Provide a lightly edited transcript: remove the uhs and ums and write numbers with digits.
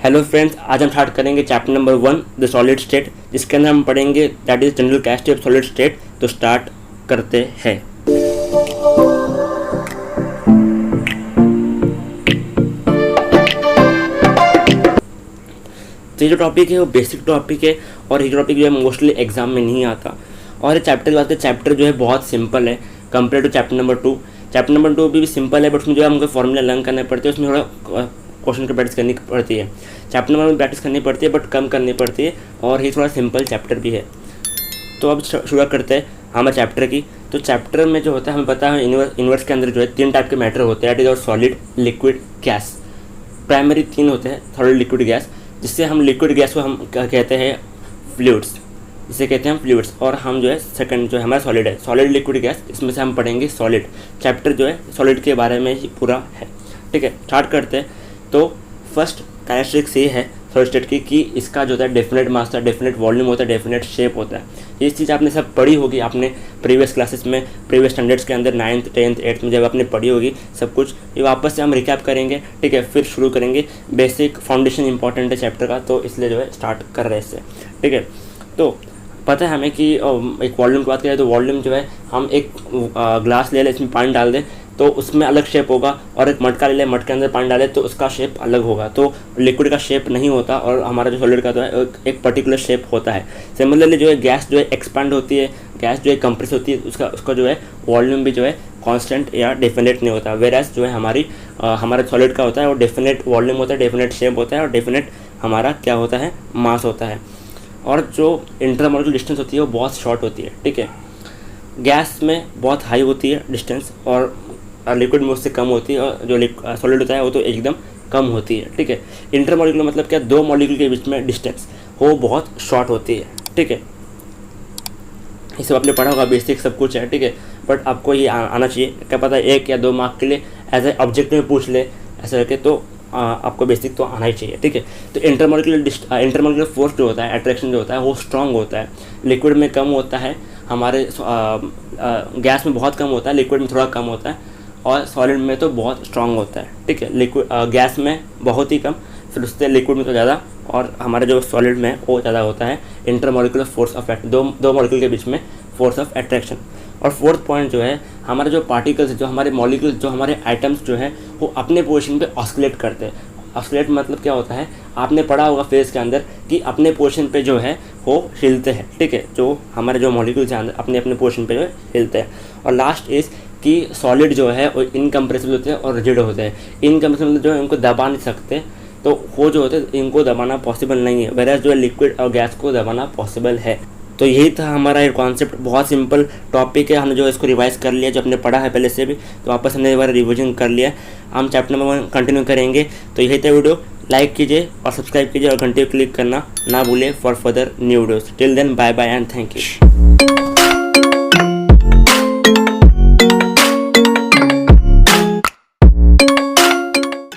Hello friends, आज हम start करेंगे chapter number 1 the solid state, जिसके अंदर हम पढ़ेंगे that is general characteristics of solid state. तो स्टार्ट करते हैं। तो ये जो टॉपिक है वो बेसिक टॉपिक है और ये टॉपिक जो है मोस्टली एग्जाम में नहीं आता। और ये चैप्टर की बात करें, चैप्टर जो है बहुत सिंपल है compare to chapter number 2। Chapter number 2 भी सिंपल है, बट उसमें जो है हमको फॉर्मूला लर्न करने पड़ते हैं, उसमें थोड़ा क्वेश्चन की प्रैक्टिस करनी पड़ती है। चैप्टर नंबर में प्रैक्टिस करनी पड़ती है बट कम करनी पड़ती है, और ये थोड़ा सिंपल चैप्टर भी है। तो अब शुरुआत करते हैं हमारे चैप्टर की। तो चैप्टर में जो होता है हमें पता है यूनिवर्स के अंदर जो है 3 टाइप के मैटर होते हैं, दैट इज और सॉलिड, लिक्विड, गैस। प्राइमरी 3 होते हैं, सॉलिड, लिक्विड, गैस। जिससे हम लिक्विड गैस को हम कहते हैं फ्लूइड्स, इसे कहते हैं हम फ्लूइड्स। और हम जो है सेकंड जो है हमारा सॉलिड है, सॉलिड, लिक्विड, गैस। इसमें से हम पढ़ेंगे सॉलिड। चैप्टर जो है सॉलिड के बारे में ही पूरा है। ठीक है, स्टार्ट करते हैं। तो फर्स्ट कैरेक्टरिस्टिक्स ये है सॉलिड स्टेट की कि इसका जो होता है डेफिनेट मास होता है, डेफिनेट वॉल्यूम होता है, डेफिनेट शेप होता है। ये चीज़ आपने सब पढ़ी होगी, आपने प्रीवियस क्लासेस में, प्रीवियस स्टैंडर्ड्स के अंदर 9th 10th 8th में जब आपने पढ़ी होगी सब कुछ। ये वापस से हम रिकैप करेंगे। ठीक है, फिर शुरू करेंगे। बेसिक फाउंडेशन इंपॉर्टेंट है चैप्टर का, तो इसलिए जो है स्टार्ट कर रहे हैं इससे। ठीक है, तो पता है हमें कि एक वॉल्यूम की बात करें तो वॉल्यूम जो है हम एक ग्लास ले लें, इसमें पानी डाल दें तो उसमें अलग शेप होगा, और एक मटका ले लें, मटके के अंदर पानी डालें तो उसका शेप अलग होगा। तो लिक्विड का शेप नहीं होता और हमारा जो सॉलिड का तो है एक पर्टिकुलर शेप होता है। सिमिलरली जो है गैस जो है एक्सपांड होती है, गैस जो है कंप्रेस होती है, उसका जो है वॉल्यूम भी जो है कांस्टेंट या डेफिनेट नहीं होता। वेराज जो है हमारा सॉलिड का होता है वो डेफिनेट वॉल्यूम होता है, डेफिनेट शेप होता है और डेफिनेट हमारा क्या होता है, मास होता है। और जो इंटरमॉलिक्यूलर डिस्टेंस होती है वो बहुत शॉर्ट होती है। ठीक है, गैस में बहुत हाई होती है डिस्टेंस और लिक्विड में उससे कम होती है, और जो सॉलिड होता है वो तो एकदम कम होती है। ठीक है, इंटरमॉलिक्यूलर मतलब क्या, 2 मॉलिक्यूल के बीच में डिस्टेंस वो बहुत शॉर्ट होती है। ठीक है, ये सब आपने पढ़ा होगा, बेसिक सब कुछ है। ठीक है, बट आपको ये आना चाहिए, क्या पता 1 या 2 मार्क के लिए एज ए ऑब्जेक्ट में पूछ ले ऐसा करके, तो आपको बेसिक तो आना ही चाहिए। ठीक है, तो इंटरमॉलिक्यूलर फोर्स जो होता है, अट्रैक्शन जो होता है वो स्ट्रांग होता है। लिक्विड में कम होता है, हमारे गैस में बहुत कम होता है, लिक्विड में थोड़ा कम होता है, और सॉलिड में तो बहुत स्ट्रांग होता है। ठीक है, लिक्विड गैस में बहुत ही कम, फिर उससे लिक्विड में तो ज़्यादा, और हमारे जो सॉलिड में वो ज़्यादा होता है इंटरमॉलिक्यूलर फोर्स ऑफ दो मॉलिक्यूल के बीच में फोर्स ऑफ अट्रैक्शन। और फोर्थ पॉइंट जो है, हमारे जो पार्टिकल्स, जो हमारे मॉलिक्यूल्स, जो हमारे आइटम्स जो है वो अपने पोजीशन पे ऑस्किलेट करते हैं। ऑस्किलेट मतलब क्या होता है, आपने पढ़ा होगा फिजिक्स के अंदर कि अपने पोजीशन पे जो है वो हिलते हैं। ठीक है, जो हमारे जो मॉलिक्यूल्स हैं अंदर अपने अपने पोजीशन पे जो है हिलते हैं। और लास्ट इज़ कि सॉलिड जो है वो इनकम्प्रेसिबल होते हैं और रिजिड होते हैं। इनकम्प्रेसिबल जो है इनको दबा नहीं सकते, तो वो जो होते हैं इनको दबाना पॉसिबल नहीं है, वेराज जो है लिक्विड और गैस को दबाना पॉसिबल है। तो यही था हमारा ये कॉन्सेप्ट, बहुत सिंपल टॉपिक है। हमने जो इसको रिवाइज कर लिया, जो हमने पढ़ा है पहले से भी, तो वापस हमने एक बार रिविजन कर लिया। हम चैप्टर नंबर 1 कंटिन्यू करेंगे। तो यही था वीडियो, लाइक कीजिए और सब्सक्राइब कीजिए और घंटे को क्लिक करना ना भूलिए for further new videos. Till then bye bye and thank you.